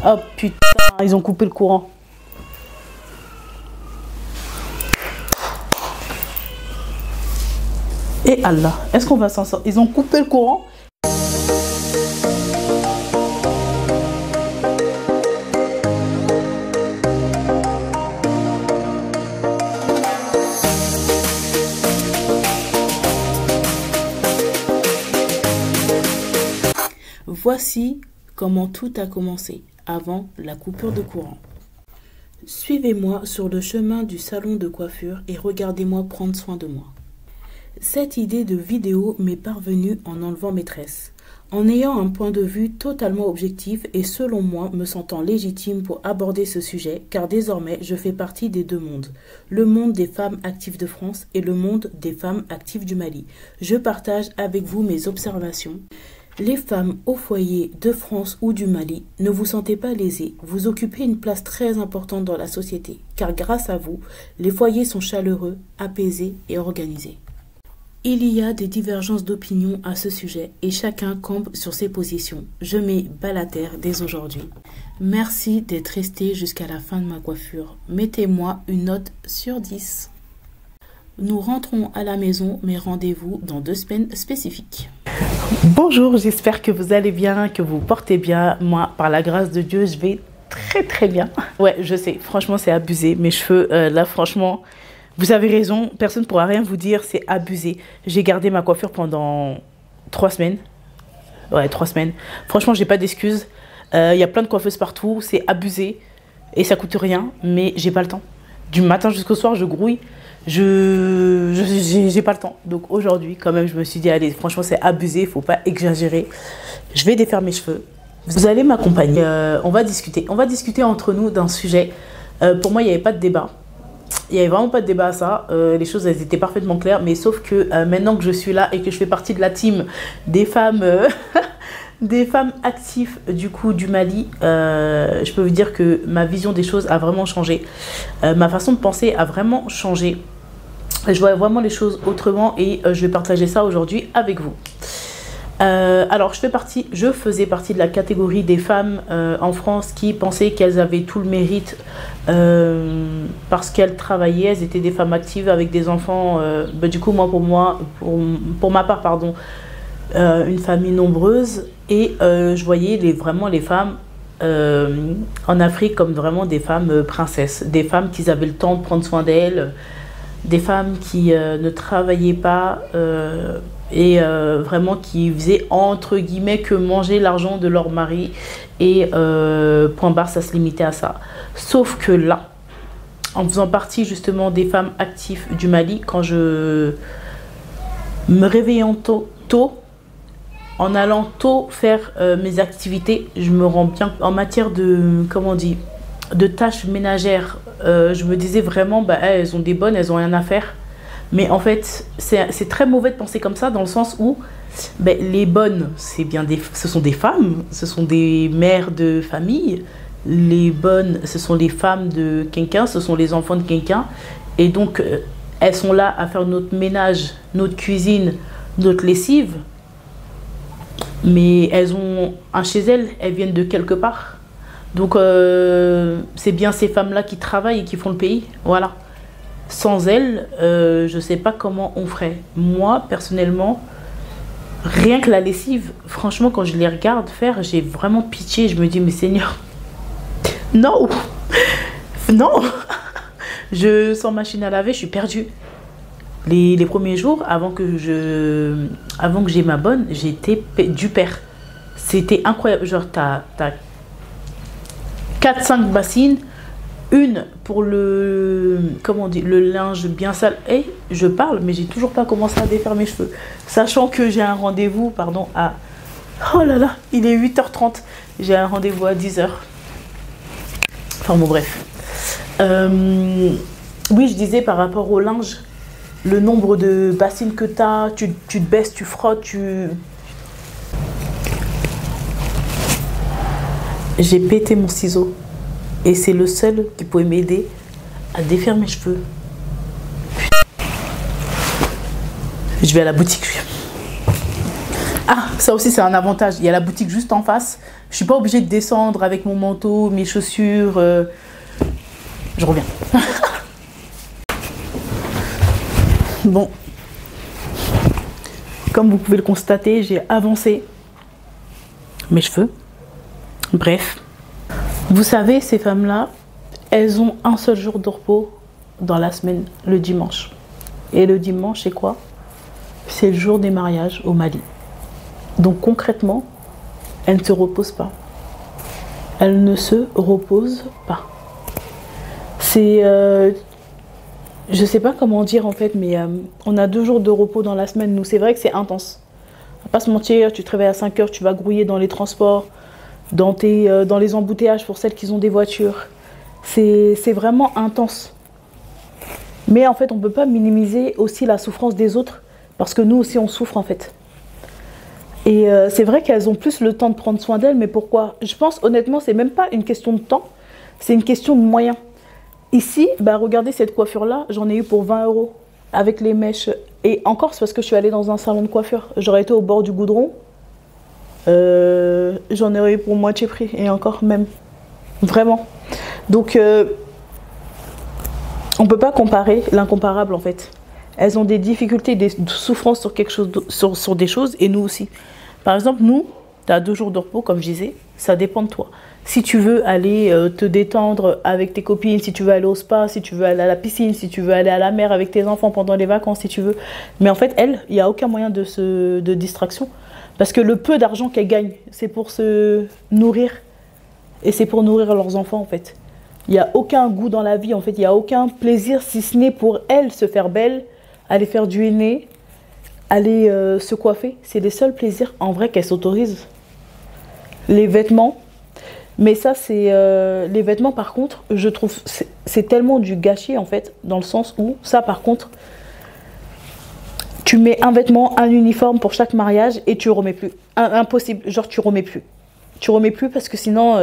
Oh putain, ils ont coupé le courant. Et Allah, est-ce qu'on va s'en sortir? Ils ont coupé le courant. Voici comment tout a commencé avant la coupure de courant. Suivez-moi sur le chemin du salon de coiffure et regardez-moi prendre soin de moi. Cette idée de vidéo m'est parvenue en enlevant mes tresses, en ayant un point de vue totalement objectif et selon moi me sentant légitime pour aborder ce sujet car désormais je fais partie des deux mondes, le monde des femmes actives de France et le monde des femmes actives du Mali. Je partage avec vous mes observations. Les femmes au foyer de France ou du Mali, ne vous sentez pas lésées, vous occupez une place très importante dans la société, car grâce à vous, les foyers sont chaleureux, apaisés et organisés. Il y a des divergences d'opinion à ce sujet et chacun campe sur ses positions. Je mets bas la terre dès aujourd'hui. Merci d'être resté jusqu'à la fin de ma coiffure. Mettez-moi une note sur 10. Nous rentrons à la maison, mais rendez-vous dans 2 semaines spécifiques. Bonjour, j'espère que vous allez bien, que vous portez bien. Moi, par la grâce de Dieu, je vais très bien. Ouais, je sais, franchement, c'est abusé. Mes cheveux, là, franchement, vous avez raison. Personne ne pourra rien vous dire, c'est abusé. J'ai gardé ma coiffure pendant 3 semaines. Ouais, 3 semaines. Franchement, j'ai pas d'excuses. Il y a plein de coiffeuses partout, c'est abusé. Et ça coûte rien, mais j'ai pas le temps. Du matin jusqu'au soir, je grouille. J'ai pas le temps. Donc aujourd'hui, quand même, je me suis dit, allez, franchement, c'est abusé, il faut pas exagérer. Je vais défaire mes cheveux. Vous allez m'accompagner. On va discuter. On va discuter entre nous d'un sujet. Pour moi, il n'y avait pas de débat. Il n'y avait vraiment pas de débat à ça. Les choses, elles étaient parfaitement claires. Mais sauf que maintenant que je suis là et que je fais partie de la team des femmes... des femmes actives du coup du Mali, je peux vous dire que ma vision des choses a vraiment changé. Ma façon de penser a vraiment changé. Je vois vraiment les choses autrement et je vais partager ça aujourd'hui avec vous. Alors je faisais partie de la catégorie des femmes en France qui pensaient qu'elles avaient tout le mérite parce qu'elles travaillaient, elles étaient des femmes actives avec des enfants. Du coup pour ma part pardon, une famille nombreuse et je voyais vraiment les femmes en Afrique comme vraiment des femmes princesses, des femmes qui avaient le temps de prendre soin d'elles, des femmes qui ne travaillaient pas et vraiment qui faisaient entre guillemets que manger l'argent de leur mari et point barre, ça se limitait à ça. Sauf que là, en faisant partie justement des femmes actives du Mali, quand je me réveillant tôt en allant tôt faire mes activités, je me rends bien en matière de, comment on dit, de tâches ménagères. Je me disais vraiment, elles ont des bonnes, elles ont rien à faire. Mais en fait, c'est très mauvais de penser comme ça dans le sens où les bonnes, ce sont des femmes, ce sont des mères de famille. Les bonnes, ce sont les femmes de quelqu'un, ce sont les enfants de quelqu'un. Et donc, elles sont là à faire notre ménage, notre cuisine, notre lessive. Mais elles ont un chez elles, elles viennent de quelque part. Donc c'est bien ces femmes-là qui travaillent et qui font le pays. Voilà. Sans elles, je ne sais pas comment on ferait. Moi, personnellement, rien que la lessive, franchement, quand je les regarde faire, j'ai vraiment pitié. Je me dis, mais Seigneur, non, non. Sans machine à laver, je suis perdue. Les premiers jours, avant que j'ai ma bonne, j'étais du père. C'était incroyable. Genre, t'as 4-5 bassines, une pour le linge bien sale. Et je parle, mais j'ai toujours pas commencé à défaire mes cheveux. Sachant que j'ai un rendez-vous, à... Oh là là, il est 8h30. J'ai un rendez-vous à 10h. Enfin bon, bref. Oui, je disais par rapport au linge, le nombre de bassines que tu as, tu te baisses, tu frottes, J'ai pété mon ciseau. Et c'est le seul qui pouvait m'aider à défaire mes cheveux. Putain. Je vais à la boutique. Ah, ça aussi c'est un avantage. Il y a la boutique juste en face. Je suis pas obligée de descendre avec mon manteau, mes chaussures. Je reviens. Bon. Comme vous pouvez le constater, j'ai avancé mes cheveux. Bref. Vous savez, ces femmes-là, elles ont un seul jour de repos dans la semaine, le dimanche. Et le dimanche, c'est quoi? C'est le jour des mariages au Mali. Donc concrètement, elles ne se reposent pas. Elles ne se reposent pas. C'est... je sais pas comment dire en fait, mais on a 2 jours de repos dans la semaine. Nous, c'est vrai que c'est intense. On va pas se mentir, tu te réveilles à 5 heures, tu vas grouiller dans les transports, dans les embouteillages pour celles qui ont des voitures. C'est vraiment intense. Mais en fait, on ne peut pas minimiser aussi la souffrance des autres, parce que nous aussi, on souffre en fait. Et c'est vrai qu'elles ont plus le temps de prendre soin d'elles, mais pourquoi? Je pense honnêtement, c'est même pas une question de temps, c'est une question de moyens. Ici, bah, regardez cette coiffure-là, j'en ai eu pour 20 € avec les mèches. Et encore, c'est parce que je suis allée dans un salon de coiffure. J'aurais été au bord du goudron, j'en aurais eu pour moitié prix, et encore même. Vraiment. Donc, on ne peut pas comparer l'incomparable en fait. Elles ont des difficultés, des souffrances sur quelque chose, sur des choses, et nous aussi. Par exemple, nous, tu as 2 jours de repos, comme je disais, ça dépend de toi. Si tu veux aller te détendre avec tes copines, si tu veux aller au spa, si tu veux aller à la piscine, si tu veux aller à la mer avec tes enfants pendant les vacances, si tu veux. Mais en fait, elles, il n'y a aucun moyen de distraction. Parce que le peu d'argent qu'elles gagnent, c'est pour se nourrir. Et c'est pour nourrir leurs enfants, en fait. Il n'y a aucun goût dans la vie, en fait. Il n'y a aucun plaisir, si ce n'est pour elles se faire belle, aller faire du henné, aller se coiffer. C'est les seuls plaisirs, en vrai, qu'elles s'autorisent. Les vêtements. Mais ça, c'est... les vêtements, par contre, je trouve... C'est tellement du gâchis, en fait, dans le sens où, ça, par contre, tu mets un vêtement, un uniforme pour chaque mariage et tu remets plus. Impossible. Genre, tu remets plus. Tu remets plus parce que sinon,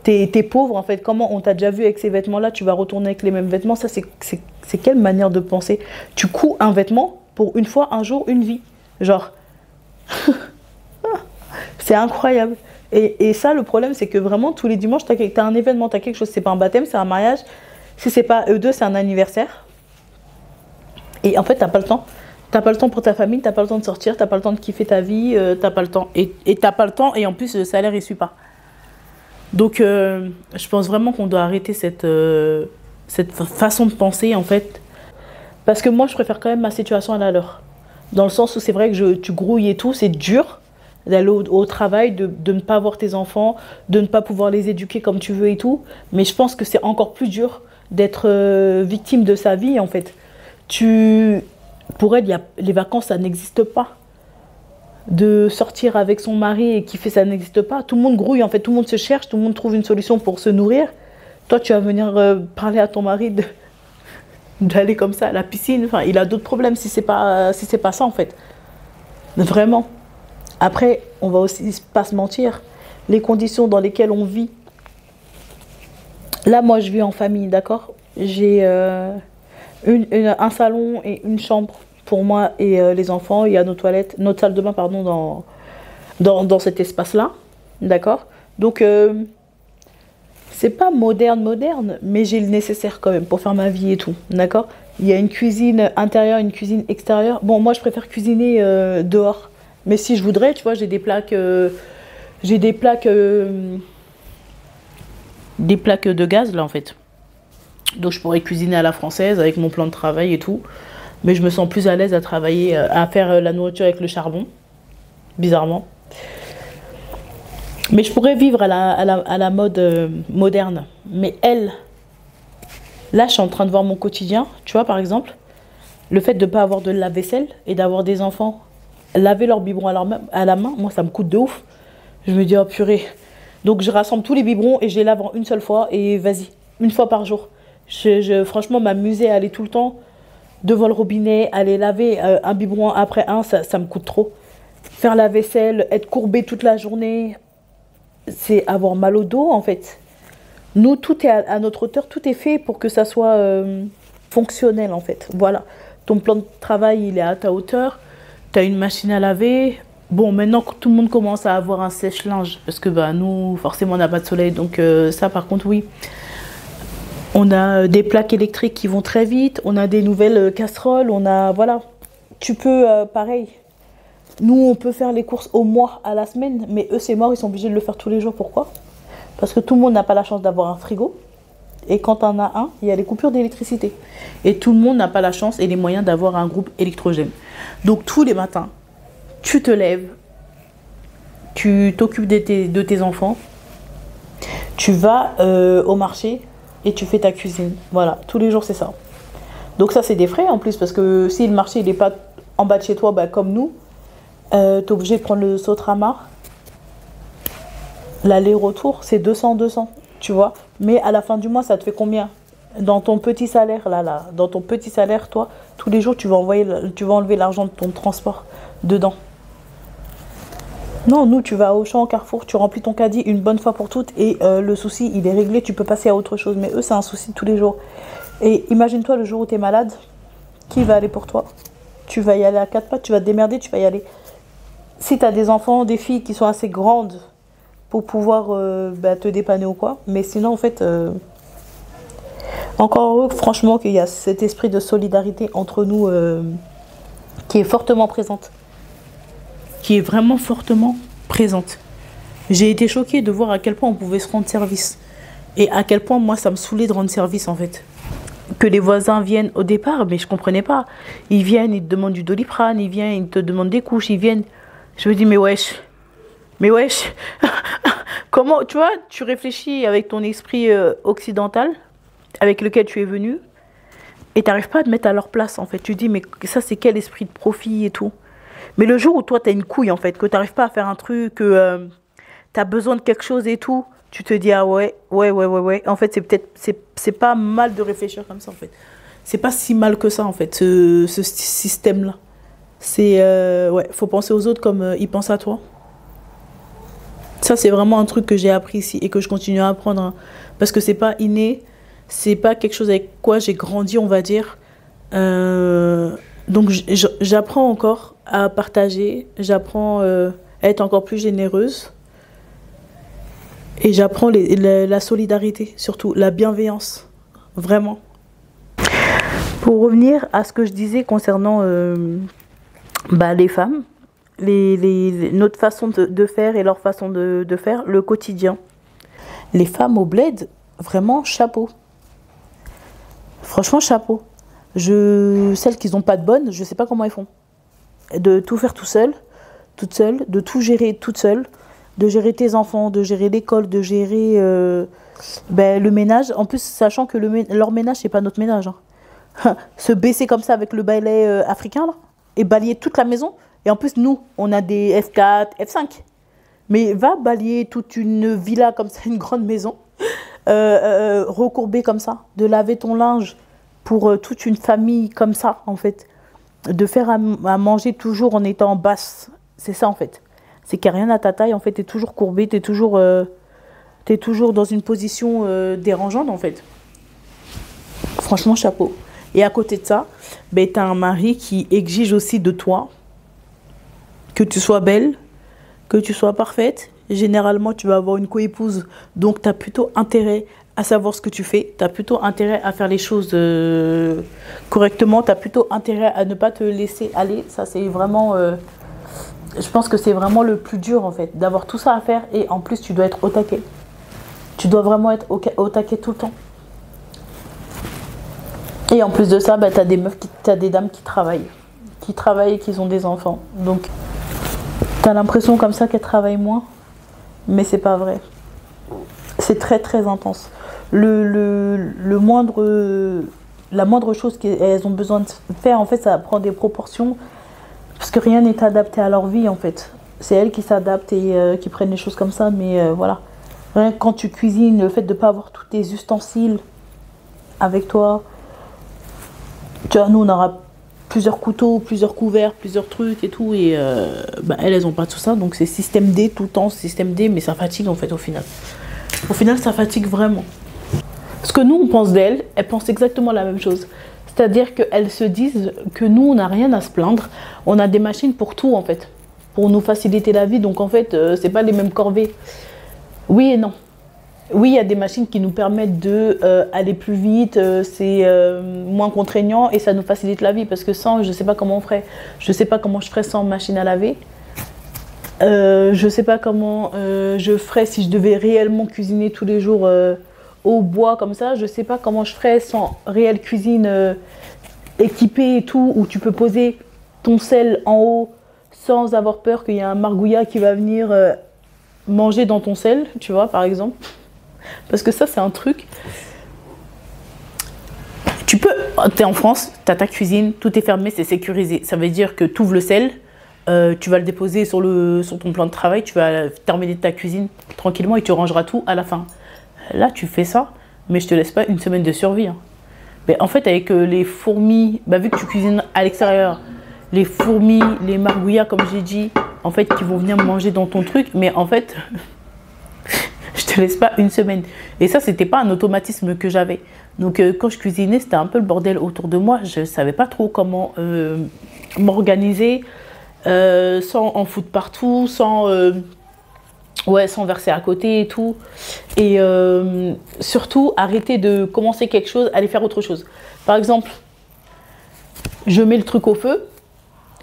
t'es pauvre, en fait. Comment on t'a déjà vu avec ces vêtements-là, tu vas retourner avec les mêmes vêtements. Ça, c'est quelle manière de penser? Tu couds un vêtement pour une fois, un jour, une vie. Genre... c'est incroyable. Et ça, le problème, c'est que vraiment, tous les dimanches, t'as un événement, t'as quelque chose. C'est pas un baptême, c'est un mariage. Si c'est pas eux deux, c'est un anniversaire. Et en fait, t'as pas le temps. T'as pas le temps pour ta famille, t'as pas le temps de sortir, t'as pas le temps de kiffer ta vie, t'as pas le temps. Et t'as pas le temps, et en plus, le salaire, il suit pas. Donc, je pense vraiment qu'on doit arrêter cette façon de penser, en fait. Parce que moi, je préfère quand même ma situation à la leur. Dans le sens où c'est vrai que tu grouilles et tout, c'est dur d'aller au travail, de ne pas voir tes enfants, de ne pas pouvoir les éduquer comme tu veux et tout. Mais je pense que c'est encore plus dur d'être victime de sa vie, en fait. Pour elle, les vacances, ça n'existe pas. De sortir avec son mari et kiffer, ça n'existe pas. Tout le monde grouille, en fait. Tout le monde se cherche, tout le monde trouve une solution pour se nourrir. Toi, tu vas venir parler à ton mari d'aller comme ça à la piscine. Enfin, il a d'autres problèmes si c'est pas ça, en fait. Vraiment. Après, on va aussi pas se mentir, les conditions dans lesquelles on vit. Là, moi, je vis en famille, d'accord? J'ai un salon et une chambre pour moi et les enfants. Il y a nos toilettes, notre salle de bain, pardon, dans cet espace-là, d'accord? Donc, c'est pas moderne, mais j'ai le nécessaire quand même pour faire ma vie et tout, d'accord? Il y a une cuisine intérieure, une cuisine extérieure. Bon, moi, je préfère cuisiner dehors. Mais si je voudrais, tu vois, j'ai des plaques de gaz, là, en fait. Donc, je pourrais cuisiner à la française avec mon plan de travail et tout. Mais je me sens plus à l'aise à travailler, à faire la nourriture avec le charbon, bizarrement. Mais je pourrais vivre à la mode moderne. Mais elle, là, je suis en train de voir mon quotidien. Tu vois, par exemple, le fait de ne pas avoir de lave-vaisselle et d'avoir des enfants laver leur biberon à la main, moi, ça me coûte de ouf. Je me dis, oh purée. Donc, je rassemble tous les biberons et je les lave en une seule fois. Et vas-y, une fois par jour. Franchement, m'amuser à aller tout le temps devant le robinet, aller laver un biberon après un, ça me coûte trop. Faire la vaisselle, être courbé toute la journée, c'est avoir mal au dos, en fait. Nous, tout est à notre hauteur, tout est fait pour que ça soit fonctionnel, en fait. Voilà. Ton plan de travail, il est à ta hauteur. Tu as une machine à laver, Bon, maintenant que tout le monde commence à avoir un sèche-linge, parce que bah, nous, forcément, on n'a pas de soleil, donc ça, par contre, oui. On a des plaques électriques qui vont très vite, on a des nouvelles casseroles, on a, voilà. Tu peux, pareil, nous, on peut faire les courses au mois, à la semaine, mais eux, c'est mort, ils sont obligés de le faire tous les jours. Pourquoi? Parce que tout le monde n'a pas la chance d'avoir un frigo. Et quand on a un, il y a les coupures d'électricité. Et tout le monde n'a pas la chance et les moyens d'avoir un groupe électrogène. Donc, tous les matins, tu te lèves, tu t'occupes de tes enfants, tu vas au marché et tu fais ta cuisine. Voilà, tous les jours, c'est ça. Donc ça, c'est des frais en plus, parce que si le marché n'est pas en bas de chez toi, bah, comme nous, tu es obligé de prendre le Sotramar. L'aller-retour, c'est 200, tu vois. Mais à la fin du mois, ça te fait combien? Dans ton petit salaire, dans ton petit salaire, toi, tous les jours, tu vas enlever l'argent de ton transport dedans. Non, nous, tu vas au champ, au Carrefour, tu remplis ton caddie une bonne fois pour toutes et le souci, il est réglé, tu peux passer à autre chose. Mais eux, c'est un souci tous les jours. Et imagine-toi le jour où tu es malade, qui va aller pour toi? Tu vas y aller à quatre pattes, tu vas te démerder, tu vas y aller. Si tu as des enfants, des filles qui sont assez grandes pour pouvoir te dépanner ou quoi. Mais sinon, en fait, encore heureux, franchement, qu'il y a cet esprit de solidarité entre nous qui est fortement présente. Qui est vraiment fortement présente. J'ai été choquée de voir à quel point on pouvait se rendre service. Et à quel point, moi, ça me saoulait de rendre service, en fait. Que les voisins viennent au départ, mais je comprenais pas. Ils viennent, ils te demandent du Doliprane, ils viennent, ils te demandent des couches, ils viennent. Je me dis, mais wesh. Comment, tu vois, tu réfléchis avec ton esprit occidental, avec lequel tu es venu, et tu n'arrives pas à te mettre à leur place, en fait. Tu dis, mais ça, c'est quel esprit de profit et tout. Mais le jour où toi, tu as une couille, en fait, que tu n'arrives pas à faire un truc, que tu as besoin de quelque chose et tout, tu te dis, ah ouais. En fait, c'est pas mal de réfléchir comme ça, en fait. C'est pas si mal que ça, en fait, ce système-là. Ouais, faut penser aux autres comme ils pensent à toi. Ça, c'est vraiment un truc que j'ai appris ici et que je continue à apprendre. Hein, parce que c'est pas inné, c'est pas quelque chose avec quoi j'ai grandi, on va dire. Donc, j'apprends encore à partager, j'apprends à être encore plus généreuse. Et j'apprends la solidarité, surtout la bienveillance, vraiment. Pour revenir à ce que je disais concernant les femmes, notre façon de faire et leur façon de faire, le quotidien. Les femmes au bled, vraiment chapeau. Franchement, chapeau. Celles qui n'ont pas de bonnes, je ne sais pas comment elles font. De tout faire toute seule, de tout gérer toute seule. De gérer tes enfants, de gérer l'école, de gérer le ménage. En plus, sachant que leur ménage, c'est pas notre ménage. Hein. Se baisser comme ça avec le balai africain, là, et balayer toute la maison. Et en plus, nous, on a des F4, F5. Mais va balayer toute une villa comme ça, une grande maison, recourbée comme ça, de laver ton linge pour toute une famille comme ça, en fait. De faire à manger toujours en étant basse. C'est ça, en fait. C'est qu'il n'y a rien à ta taille, en fait, tu es toujours courbé, tu es toujours dans une position dérangeante, en fait. Franchement, chapeau. Et à côté de ça, tu as un mari qui exige aussi de toi que tu sois belle, que tu sois parfaite. Généralement, tu vas avoir une coépouse, donc tu as plutôt intérêt à savoir ce que tu fais, tu as plutôt intérêt à faire les choses correctement, tu as plutôt intérêt à ne pas te laisser aller. Ça, c'est vraiment... je pense que c'est vraiment le plus dur, en fait, d'avoir tout ça à faire et en plus, tu dois être au taquet. Tu dois vraiment être au taquet tout le temps. Et en plus de ça, t'as des dames qui travaillent et qui ont des enfants. Donc, t'as l'impression comme ça qu'elles travaillent moins, mais c'est pas vrai. C'est très très intense. La moindre chose qu'elles ont besoin de faire, en fait, ça prend des proportions. Parce que rien n'est adapté à leur vie, en fait. C'est elles qui s'adaptent et qui prennent les choses comme ça, mais voilà. Rien que quand tu cuisines, le fait de ne pas avoir tous tes ustensiles avec toi. Tu vois, nous, on aura plusieurs couteaux, plusieurs couverts, plusieurs trucs et tout. Et elles n'ont pas tout ça, donc c'est système D tout le temps, système D, mais ça fatigue, en fait, au final. Au final, ça fatigue vraiment. Parce que nous, on pense d'elles, elles pensent exactement la même chose. C'est-à-dire qu'elles se disent que nous, on n'a rien à se plaindre. On a des machines pour tout, en fait. pour nous faciliter la vie. Donc en fait, c'est pas les mêmes corvées. Oui et non. Oui, il y a des machines qui nous permettent de aller plus vite, c'est moins contraignant et ça nous facilite la vie parce que sans, je ne sais pas comment on ferait. Je ne sais pas comment je ferais sans machine à laver. Je ne sais pas comment je ferais si je devais réellement cuisiner tous les jours au bois comme ça. Je ne sais pas comment je ferais sans réelle cuisine équipée et tout, où tu peux poser ton sel en haut sans avoir peur qu'il y ait un margouillat qui va venir manger dans ton sel, tu vois, par exemple. Parce que ça, c'est un truc. Tu peux, t'es en France, t'as ta cuisine, tout est fermé, c'est sécurisé. Ça veut dire que tu ouvres le sel, tu vas le déposer sur ton plan de travail, tu vas terminer ta cuisine tranquillement et tu rangeras tout à la fin. Là, tu fais ça, mais je te laisse pas une semaine de survie. Hein. Mais en fait, avec les fourmis, bah, vu que tu cuisines à l'extérieur, les fourmis, les margouillas, comme j'ai dit, en fait, qui vont venir manger dans ton truc, mais en fait, je te laisse pas une semaine. Et ça, c'était pas un automatisme que j'avais. Donc, quand je cuisinais, c'était un peu le bordel autour de moi. Je savais pas trop comment m'organiser, sans en foutre partout, sans verser à côté et tout. Et surtout, arrêter de commencer quelque chose, aller faire autre chose. Par exemple, je mets le truc au feu.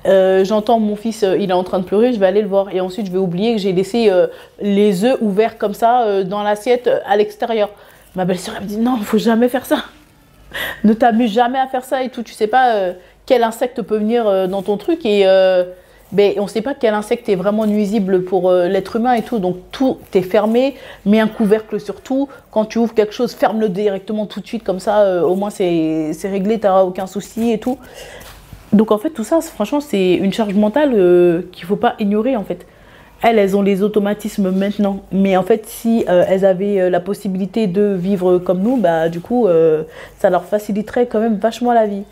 J'entends mon fils, il est en train de pleurer, je vais aller le voir. Et ensuite, je vais oublier que j'ai laissé les œufs ouverts comme ça dans l'assiette à l'extérieur. Ma belle-sœur, elle me dit non, il ne faut jamais faire ça. Ne t'amuse jamais à faire ça et tout. Tu ne sais pas quel insecte peut venir dans ton truc. Et on ne sait pas quel insecte est vraiment nuisible pour l'être humain et tout. Donc, tout est fermé. Mets un couvercle sur tout. Quand tu ouvres quelque chose, ferme-le directement tout de suite. Comme ça, au moins, c'est réglé. Tu n'auras aucun souci et tout. Donc en fait tout ça, franchement, c'est une charge mentale qu'il ne faut pas ignorer en fait. Elles ont les automatismes maintenant. Mais en fait, si elles avaient la possibilité de vivre comme nous, bah du coup, ça leur faciliterait quand même vachement la vie.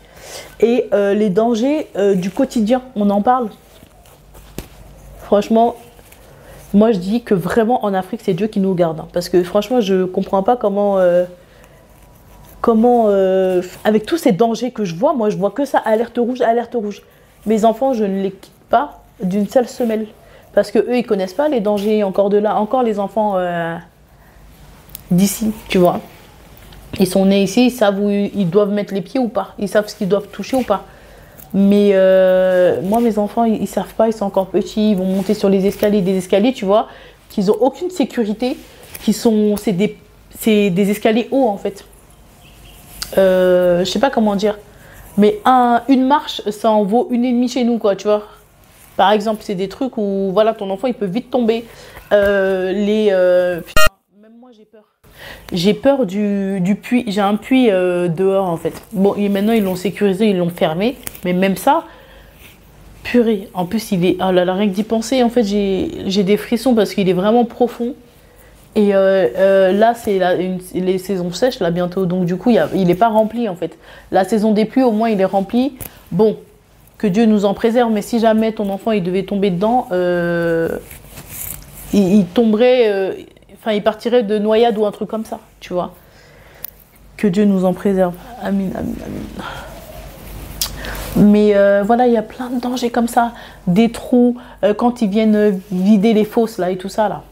Et les dangers du quotidien, on en parle. Franchement, moi je dis que vraiment en Afrique, c'est Dieu qui nous garde. Hein, parce que franchement, je ne comprends pas comment... avec tous ces dangers que je vois, moi je vois que ça, alerte rouge, alerte rouge. Mes enfants, je ne les quitte pas d'une seule semelle. Parce que eux, ils connaissent pas les dangers encore de là. Encore les enfants d'ici, tu vois. Ils sont nés ici, ils savent où ils doivent mettre les pieds ou pas. Ils savent ce qu'ils doivent toucher ou pas. Mais moi, mes enfants, ils savent pas, ils sont encore petits. Ils vont monter sur les escaliers, des escaliers, tu vois, qu'ils ont aucune sécurité. C'est des escaliers hauts, en fait. Je sais pas comment dire, mais une marche, ça en vaut une et demie chez nous, quoi, tu vois. Par exemple, c'est des trucs où, voilà, ton enfant, il peut vite tomber. Putain, même moi, j'ai peur. J'ai peur du puits. J'ai un puits dehors, en fait. Bon, et maintenant, ils l'ont sécurisé, ils l'ont fermé. Mais même ça, purée. En plus, il est... Oh là là, rien que d'y penser, en fait, j'ai des frissons parce qu'il est vraiment profond. Et là, c'est les saisons sèches, là, bientôt. Donc, du coup, il n'est pas rempli, en fait. La saison des pluies, au moins, il est rempli. Bon, que Dieu nous en préserve. Mais si jamais ton enfant, il devait tomber dedans, il tomberait... Enfin, il partirait de noyade ou un truc comme ça, tu vois. Que Dieu nous en préserve. Amin, amin, amin. Mais voilà, il y a plein de dangers comme ça. Des trous, quand ils viennent vider les fosses, là, et tout ça, là.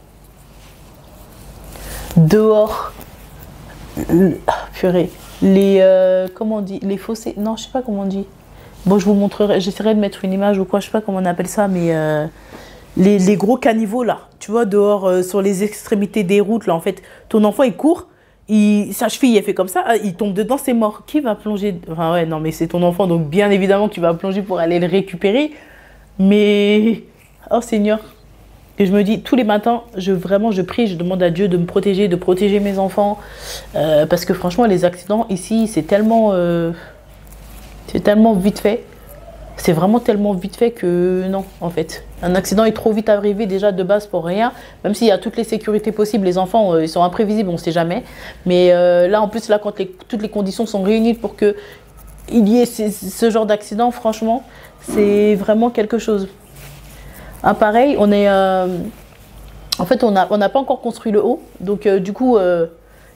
Dehors, purée, comment on dit, les fossés, non, je sais pas comment on dit. Bon, je vous montrerai, j'essaierai de mettre une image ou quoi, je sais pas comment on appelle ça, mais les gros caniveaux là, tu vois, dehors, sur les extrémités des routes, là, en fait, ton enfant, il court, sa cheville, elle fait comme ça, il tombe dedans, c'est mort. Qui va plonger? Enfin, ouais, non, mais c'est ton enfant, donc bien évidemment, tu vas plonger pour aller le récupérer, mais, oh Seigneur. Et je me dis, tous les matins, je prie, je demande à Dieu de me protéger, de protéger mes enfants. Parce que franchement, les accidents ici, c'est tellement vite fait. C'est vraiment tellement vite fait que non, en fait. Un accident est trop vite arrivé déjà de base pour rien. Même s'il y a toutes les sécurités possibles, les enfants, ils sont imprévisibles, on ne sait jamais. Mais là, en plus, là, quand toutes les conditions sont réunies pour qu'il y ait ce genre d'accident, franchement, c'est vraiment quelque chose. Ah, pareil, on est... en fait, on n'a pas encore construit le haut. Donc, du coup,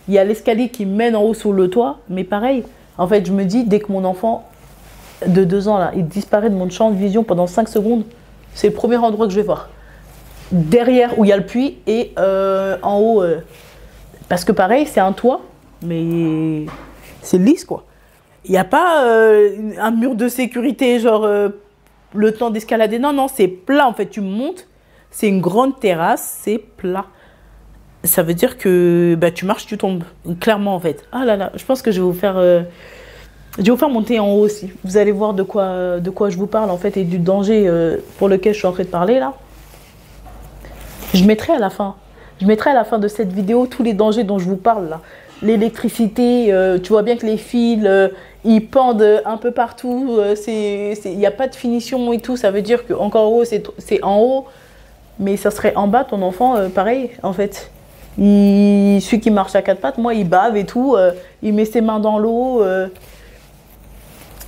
il y a l'escalier qui mène en haut sur le toit. Mais pareil, en fait, je me dis, dès que mon enfant de 2 ans, là, il disparaît de mon champ de vision pendant 5 secondes, C'est le premier endroit que je vais voir. Derrière où il y a le puits et en haut. Parce que pareil, c'est un toit, mais c'est lisse quoi. Il n'y a pas un mur de sécurité, genre le temps d'escalader. Non, non, c'est plat en fait. Tu montes, c'est une grande terrasse, c'est plat. Ça veut dire que bah, tu marches, tu tombes. Clairement en fait. Ah là là, je pense que je vais vous faire... je vais vous faire monter en haut aussi. Vous allez voir de quoi je vous parle en fait et du danger pour lequel je suis en train de parler là. Je mettrai à la fin. Je mettrai à la fin de cette vidéo tous les dangers dont je vous parle là. L'électricité, tu vois bien que les fils, ils pendent un peu partout. Il n'y a pas de finition et tout. Ça veut dire qu'encore haut, c'est en haut. Mais ça serait en bas, ton enfant, pareil en fait. Celui qui marche à quatre pattes, moi, il bave et tout. Il met ses mains dans l'eau.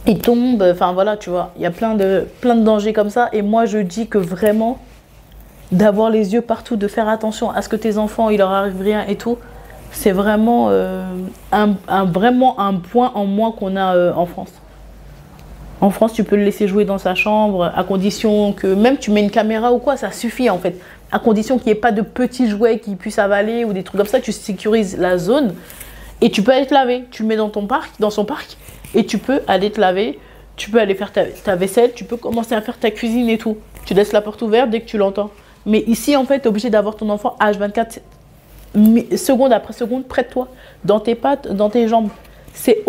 Il tombe, enfin voilà, tu vois, il y a plein de dangers comme ça. Et moi, je dis que vraiment, d'avoir les yeux partout, de faire attention à ce que tes enfants, il leur arrive rien et tout, c'est vraiment, vraiment un point en moins qu'on a en France. En France, tu peux le laisser jouer dans sa chambre, à condition que, même tu mets une caméra ou quoi, ça suffit en fait. À condition qu'il n'y ait pas de petits jouets qui puissent avaler ou des trucs comme ça, tu sécurises la zone. Et tu peux aller te laver, tu le mets dans son parc, et tu peux aller te laver, tu peux aller faire ta vaisselle, tu peux commencer à faire ta cuisine et tout. Tu laisses la porte ouverte dès que tu l'entends. Mais ici, en fait, tu es obligé d'avoir ton enfant H24, seconde après seconde, près de toi, dans tes pattes, dans tes jambes. C'est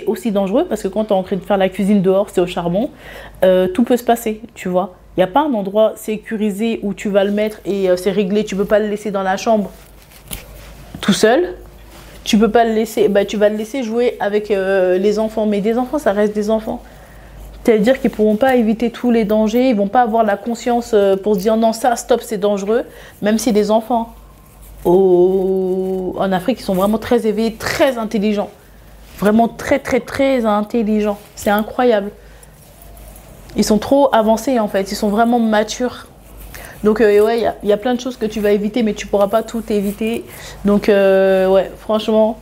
aussi dangereux parce que quand tu es en train de faire la cuisine dehors, c'est au charbon, tout peut se passer, tu vois. Il n'y a pas un endroit sécurisé où tu vas le mettre et c'est réglé, tu ne peux pas le laisser dans la chambre tout seul. Tu peux pas le laisser, bah, tu vas le laisser jouer avec les enfants. Mais des enfants, ça reste des enfants. C'est-à-dire qu'ils ne pourront pas éviter tous les dangers. Ils ne vont pas avoir la conscience pour se dire non, ça, stop, c'est dangereux. Même si des enfants en Afrique, ils sont vraiment très éveillés, très intelligents. Vraiment très, très, très intelligents. C'est incroyable. Ils sont trop avancés, en fait. Ils sont vraiment matures. Donc ouais, il y a plein de choses que tu vas éviter, mais tu ne pourras pas tout éviter. Donc ouais, franchement,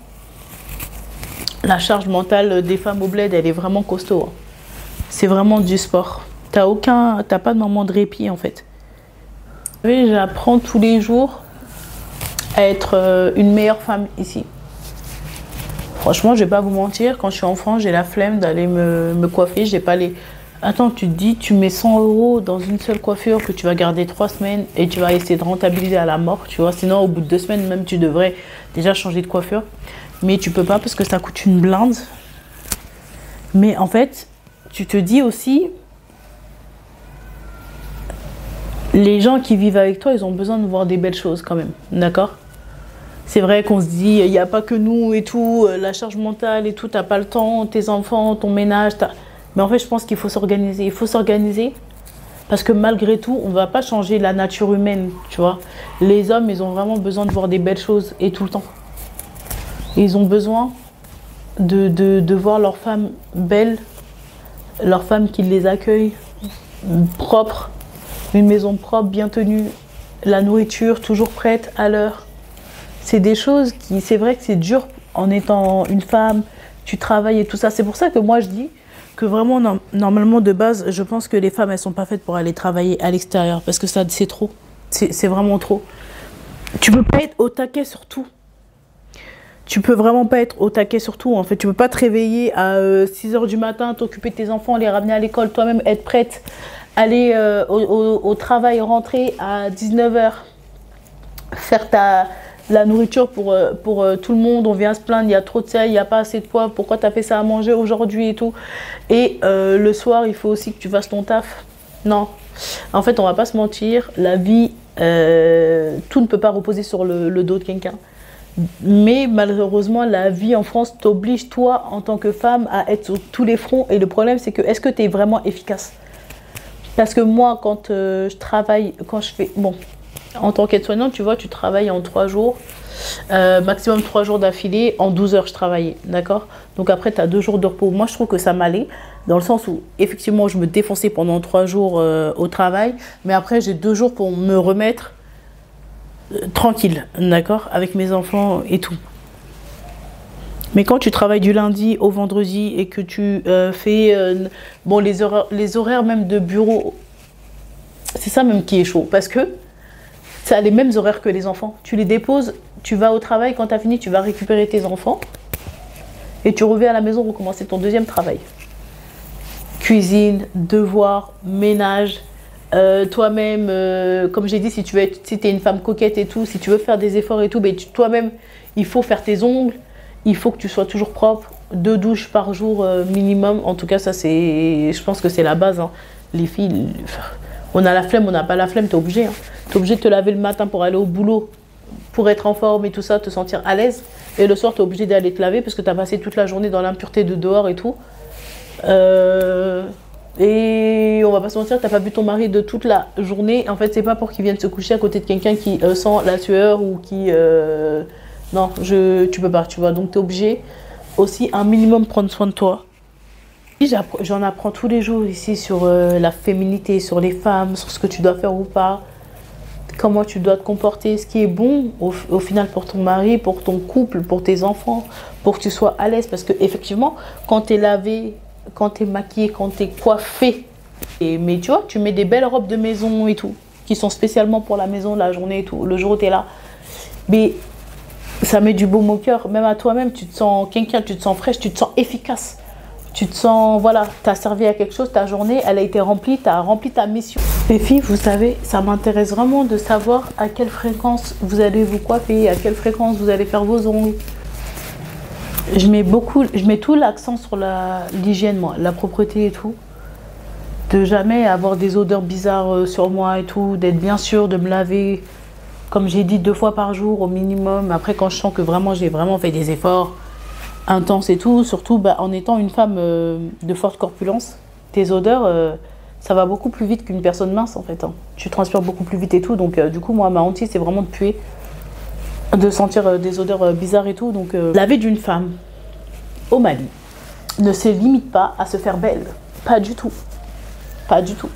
la charge mentale des femmes au bled, elle est vraiment costaud. Hein. C'est vraiment du sport. T'as pas de moment de répit en fait. Vous savez, j'apprends tous les jours à être une meilleure femme ici. Franchement, je vais pas vous mentir, quand je suis en France, j'ai la flemme d'aller me coiffer. J'ai pas les... Attends, tu te dis, tu mets 100 € dans une seule coiffure que tu vas garder 3 semaines et tu vas essayer de rentabiliser à la mort, tu vois. Sinon, au bout de 2 semaines, même, tu devrais déjà changer de coiffure. Mais tu peux pas parce que ça coûte une blinde. Mais en fait, tu te dis aussi, les gens qui vivent avec toi, ils ont besoin de voir des belles choses quand même, d'accord? C'est vrai qu'on se dit, il n'y a pas que nous et tout, la charge mentale et tout, t'as pas le temps, tes enfants, ton ménage, Mais en fait, je pense qu'il faut s'organiser. Il faut s'organiser parce que malgré tout, on ne va pas changer la nature humaine, tu vois. Les hommes, ils ont vraiment besoin de voir des belles choses et tout le temps. Ils ont besoin de voir leurs femmes belles, leurs femmes qui les accueillent, propres, une maison propre, bien tenue, la nourriture toujours prête à l'heure. C'est des choses qui, c'est vrai que c'est dur en étant une femme, tu travailles et tout ça. C'est pour ça que moi, je dis que vraiment, normalement, de base, je pense que les femmes, elles sont pas faites pour aller travailler à l'extérieur. Parce que ça, c'est trop. C'est vraiment trop. Tu peux pas être au taquet sur tout. Tu peux vraiment pas être au taquet sur tout. En fait, tu peux pas te réveiller à 6 h du matin, t'occuper de tes enfants, les ramener à l'école, toi-même être prête, aller au travail, rentrer à 19 h, faire la nourriture pour tout le monde. On vient se plaindre, il y a trop de sel, il n'y a pas assez de poivre, pourquoi tu as fait ça à manger aujourd'hui et tout. Et le soir, il faut aussi que tu fasses ton taf. Non, en fait, on va pas se mentir, la vie, tout ne peut pas reposer sur le dos de quelqu'un. Mais malheureusement, la vie en France t'oblige, toi, en tant que femme, à être sur tous les fronts. Et le problème, c'est que, est-ce que tu es vraiment efficace? Parce que moi, quand je travaille, quand je fais... Bon, en tant qu'aide-soignante, tu vois, tu travailles en 3 jours, maximum 3 jours d'affilée, en 12 heures je travaillais, d'accord? Donc après, tu as 2 jours de repos. Moi, je trouve que ça m'allait, dans le sens où, effectivement, je me défonçais pendant 3 jours au travail, mais après, j'ai 2 jours pour me remettre tranquille, d'accord? Avec mes enfants et tout. Mais quand tu travailles du lundi au vendredi et que tu fais... bon, les horaires même de bureau... C'est ça même qui est chaud, parce que ça a les mêmes horaires que les enfants. Tu les déposes, tu vas au travail, quand tu as fini, tu vas récupérer tes enfants et tu reviens à la maison recommencer ton deuxième travail. Cuisine, devoirs, ménage, toi-même, comme j'ai dit, si tu es une femme coquette et tout, si tu veux faire des efforts et tout, ben toi-même, il faut faire tes ongles, il faut que tu sois toujours propre, 2 douches par jour minimum. En tout cas, ça c'est, je pense que c'est la base, hein. Les filles, on a la flemme, on n'a pas la flemme, t'es obligé. Hein. T'es obligé de te laver le matin pour aller au boulot, pour être en forme et tout ça, te sentir à l'aise. Et le soir, t'es obligé d'aller te laver parce que t'as passé toute la journée dans l'impureté de dehors et tout. Et on va pas se mentir, t'as pas vu ton mari de toute la journée. En fait, c'est pas pour qu'il vienne se coucher à côté de quelqu'un qui sent la sueur ou qui... Non, tu peux pas, tu vois. Donc, t'es obligé aussi un minimum prendre soin de toi. J'en apprends tous les jours ici sur la féminité, sur les femmes, sur ce que tu dois faire ou pas, comment tu dois te comporter, ce qui est bon au final pour ton mari, pour ton couple, pour tes enfants, pour que tu sois à l'aise. Parce que effectivement, quand tu es lavé, quand tu es maquillée, quand tu es coiffée, mais tu vois, tu mets des belles robes de maison et tout, qui sont spécialement pour la maison, la journée et tout, le jour où tu es là. Mais ça met du baume au cœur, même à toi-même, tu te sens quelqu'un, tu te sens fraîche, tu te sens efficace. Tu te sens, voilà, tu as servi à quelque chose, ta journée, elle a été remplie, tu as rempli ta mission. Les filles, vous savez, ça m'intéresse vraiment de savoir à quelle fréquence vous allez vous coiffer, à quelle fréquence vous allez faire vos ongles. Je mets tout l'accent sur l'hygiène, moi, la propreté et tout. De jamais avoir des odeurs bizarres sur moi et tout, d'être bien sûr de me laver, comme j'ai dit, 2 fois par jour au minimum. Après, quand je sens que vraiment j'ai vraiment fait des efforts intense et tout, surtout en étant une femme de forte corpulence, tes odeurs, ça va beaucoup plus vite qu'une personne mince en fait. Hein. Tu transpires beaucoup plus vite et tout, donc du coup moi ma hantise c'est vraiment de puer, de sentir des odeurs bizarres et tout. Donc la vie d'une femme au Mali ne se limite pas à se faire belle, pas du tout, pas du tout.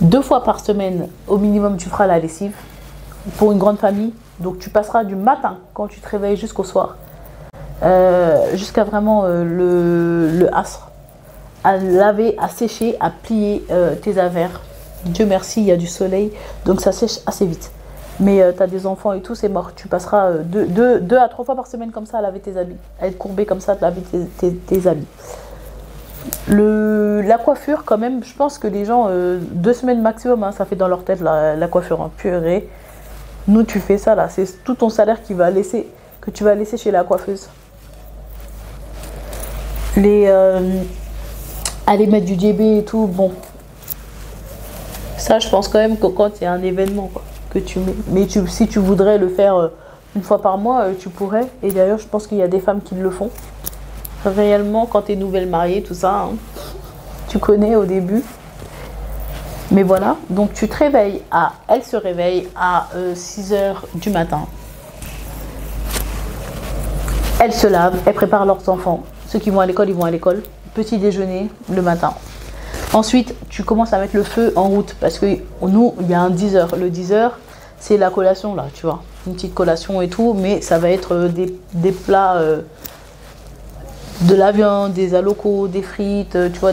2 fois par semaine au minimum tu feras la lessive pour une grande famille, donc tu passeras du matin quand tu te réveilles jusqu'au soir. Jusqu'à vraiment le asr, à laver, à sécher, à plier tes affaires. Dieu merci, il y a du soleil, donc ça sèche assez vite. Mais tu as des enfants et tout, c'est mort. Tu passeras 2 à 3 fois par semaine comme ça à laver tes habits, à être courbé comme ça, à laver tes habits. La coiffure, quand même, je pense que les gens, 2 semaines maximum, hein, ça fait dans leur tête la coiffure, hein, purée. Nous, tu fais ça là, c'est tout ton salaire que tu vas laisser chez la coiffeuse. Aller mettre du djembé et tout, bon. Ça, je pense quand même que quand il y a un événement, quoi, que tu mets. Mais si tu voudrais le faire 1 fois par mois, tu pourrais. Et d'ailleurs, je pense qu'il y a des femmes qui le font. Réellement, quand tu es nouvelle mariée, tout ça, hein, tu connais au début. Mais voilà, donc tu te réveilles elle se réveille à 6 h du matin. Elle se lave, elle prépare leurs enfants. Ceux qui vont à l'école, ils vont à l'école. Petit déjeuner le matin. Ensuite, tu commences à mettre le feu en route parce que nous, il y a un 10 h. Le 10 h, c'est la collation là, tu vois. Une petite collation et tout, mais ça va être des plats, de la viande, des alocos, des frites, tu vois,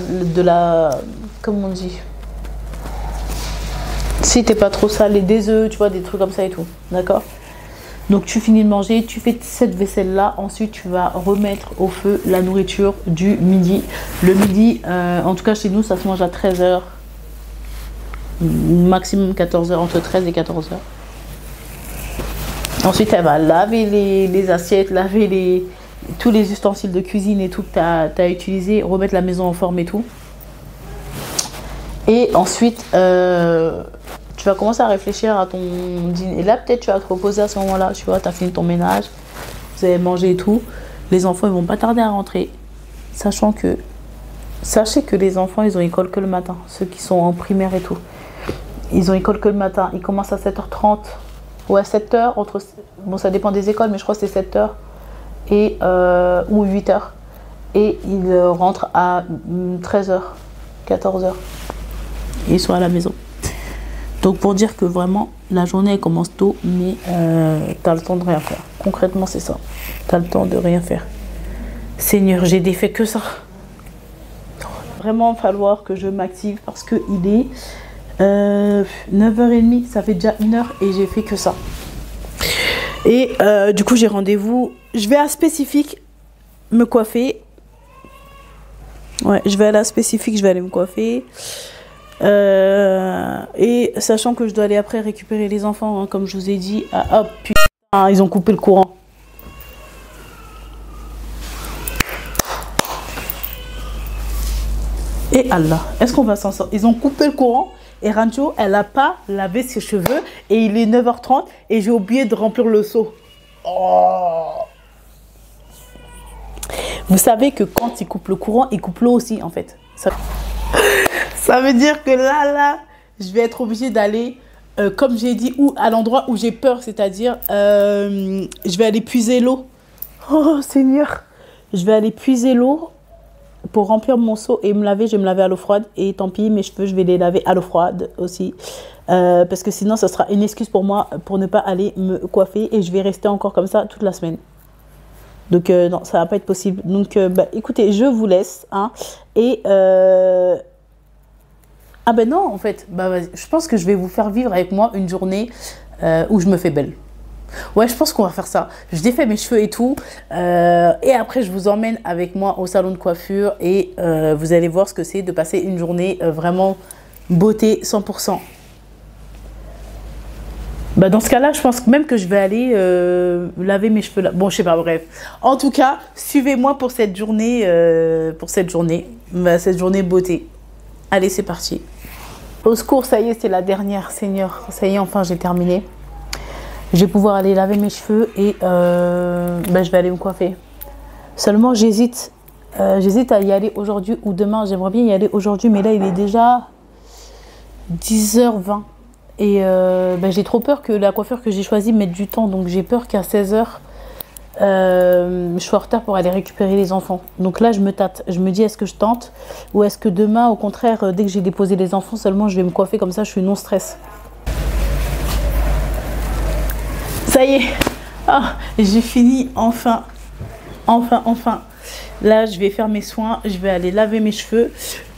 comment on dit? Si t'es pas trop salé, des œufs, tu vois, des trucs comme ça et tout, d'accord? Donc tu finis de manger, tu fais cette vaisselle là, ensuite tu vas remettre au feu la nourriture du midi. Le midi, en tout cas chez nous, ça se mange à 13 h, maximum 14 h, entre 13 et 14 h. Ensuite elle va laver les assiettes, laver tous les ustensiles de cuisine et tout que tu as utilisé, remettre la maison en forme et tout. Et ensuite, tu vas commencer à réfléchir à ton dîner. Et là, peut-être tu vas te reposer à ce moment-là. Tu vois, tu as fini ton ménage, vous avez mangé et tout. Les enfants, ils vont pas tarder à rentrer. Sachez que les enfants, ils ont école que le matin. Ceux qui sont en primaire et tout. Ils ont école que le matin. Ils commencent à 7 h 30 ou à 7 h. Bon, ça dépend des écoles, mais je crois que c'est 7 h ou 8 h. Et ils rentrent à 13 h, 14 h. Et ils sont à la maison. Donc pour dire que vraiment, la journée elle commence tôt, mais tu as le temps de rien faire. Concrètement, c'est ça. Tu as le temps de rien faire. Seigneur, j'ai défait que ça. Vraiment, il va falloir que je m'active parce qu'il est 9h30, ça fait déjà 1h et j'ai fait que ça. Et du coup, j'ai rendez-vous. Je vais à Spécifique me coiffer. Ouais, je vais à la Spécifique, je vais aller me coiffer. Et sachant que je dois aller après récupérer les enfants, hein, comme je vous ai dit. Ah, hop, putain, ils ont coupé le courant. Et Allah, est-ce qu'on va s'en sortir? Ils ont coupé le courant et Rancho, elle n'a pas lavé ses cheveux et il est 9h30 et j'ai oublié de remplir le seau. Oh. Vous savez que quand ils coupent le courant, ils coupent l'eau aussi en fait. Ça veut dire que là, je vais être obligée d'aller, comme j'ai dit, à l'endroit où j'ai peur, c'est-à-dire, je vais aller puiser l'eau. Oh Seigneur, je vais aller puiser l'eau pour remplir mon seau et me laver. Je vais me laver à l'eau froide et tant pis, mes cheveux, je vais les laver à l'eau froide aussi. Parce que sinon, ça sera une excuse pour moi pour ne pas aller me coiffer et je vais rester encore comme ça toute la semaine. Donc, non, ça va pas être possible. Donc, bah, écoutez, je vous laisse. Hein, et... Ah ben non, en fait, bah, je pense que je vais vous faire vivre avec moi une journée où je me fais belle. Ouais, je pense qu'on va faire ça. Je défais mes cheveux et tout. Et après, je vous emmène avec moi au salon de coiffure. Et vous allez voir ce que c'est de passer une journée vraiment beauté 100%. Bah dans ce cas-là, je pense même que je vais aller laver mes cheveux là. Bon, je sais pas, bref. En tout cas, suivez-moi pour cette journée, cette journée beauté. Allez, c'est parti. Au secours, ça y est, c'est la dernière, Seigneur. Ça y est, enfin, j'ai terminé. Je vais pouvoir aller laver mes cheveux et bah, je vais aller me coiffer. Seulement, j'hésite à y aller aujourd'hui ou demain. J'aimerais bien y aller aujourd'hui, mais là, il est déjà 10h20. Et bah, j'ai trop peur que la coiffure que j'ai choisie mette du temps. Donc, j'ai peur qu'à 16h, je suis en retard pour aller récupérer les enfants. Donc là, je me tâte. Je me dis, est-ce que je tente ou est-ce que demain, au contraire, dès que j'ai déposé les enfants, seulement je vais me coiffer comme ça, je suis non stress. Ça y est, oh, j'ai fini enfin. Là, je vais faire mes soins, je vais aller laver mes cheveux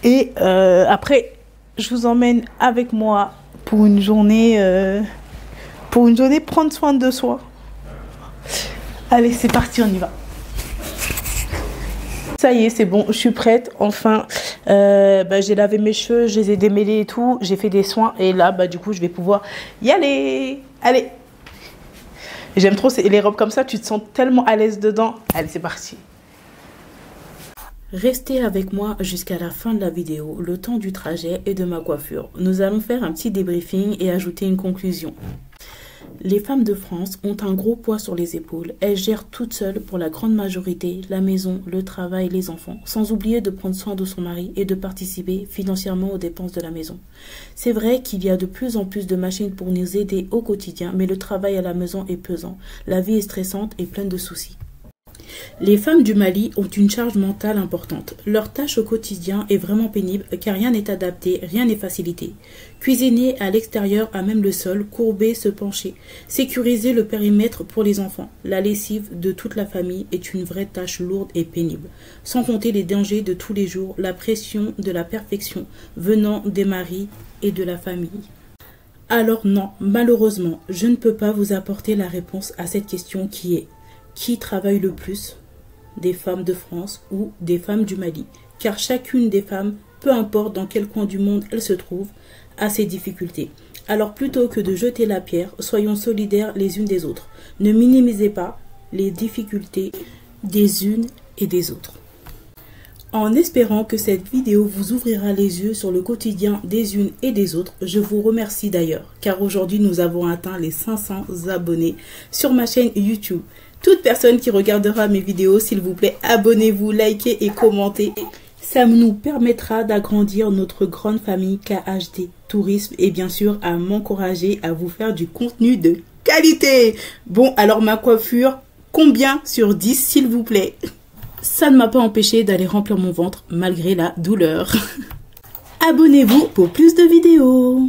et après, je vous emmène avec moi pour une journée prendre soin de soi. Allez, c'est parti, on y va. Ça y est, c'est bon, je suis prête, enfin. Bah, j'ai lavé mes cheveux, je les ai démêlés et tout, j'ai fait des soins et là, bah, du coup, je vais pouvoir y aller. Allez. J'aime trop les robes comme ça, tu te sens tellement à l'aise dedans. Allez, c'est parti. Restez avec moi jusqu'à la fin de la vidéo, le temps du trajet et de ma coiffure. Nous allons faire un petit débriefing et ajouter une conclusion. Les femmes de France ont un gros poids sur les épaules. Elles gèrent toutes seules pour la grande majorité la maison, le travail, les enfants, sans oublier de prendre soin de son mari et de participer financièrement aux dépenses de la maison. C'est vrai qu'il y a de plus en plus de machines pour nous aider au quotidien, mais le travail à la maison est pesant. La vie est stressante et pleine de soucis. Les femmes du Mali ont une charge mentale importante. Leur tâche au quotidien est vraiment pénible car rien n'est adapté, rien n'est facilité. Cuisiner à l'extérieur à même le sol, courber, se pencher. Sécuriser le périmètre pour les enfants. La lessive de toute la famille est une vraie tâche lourde et pénible. Sans compter les dangers de tous les jours, la pression de la perfection venant des maris et de la famille. Alors non, malheureusement, je ne peux pas vous apporter la réponse à cette question qui est: qui travaille le plus, des femmes de France ou des femmes du Mali? Car chacune des femmes, peu importe dans quel coin du monde elle se trouve, a ses difficultés. Alors plutôt que de jeter la pierre, soyons solidaires les unes des autres. Ne minimisez pas les difficultés des unes et des autres. En espérant que cette vidéo vous ouvrira les yeux sur le quotidien des unes et des autres, je vous remercie d'ailleurs, car aujourd'hui nous avons atteint les 500 abonnés sur ma chaîne YouTube. Toute personne qui regardera mes vidéos, s'il vous plaît, abonnez-vous, likez et commentez. Ça nous permettra d'agrandir notre grande famille KHD Tourisme et bien sûr à m'encourager à vous faire du contenu de qualité. Bon, alors ma coiffure, combien sur 10 s'il vous plaît? Ça ne m'a pas empêché d'aller remplir mon ventre malgré la douleur. Abonnez-vous pour plus de vidéos.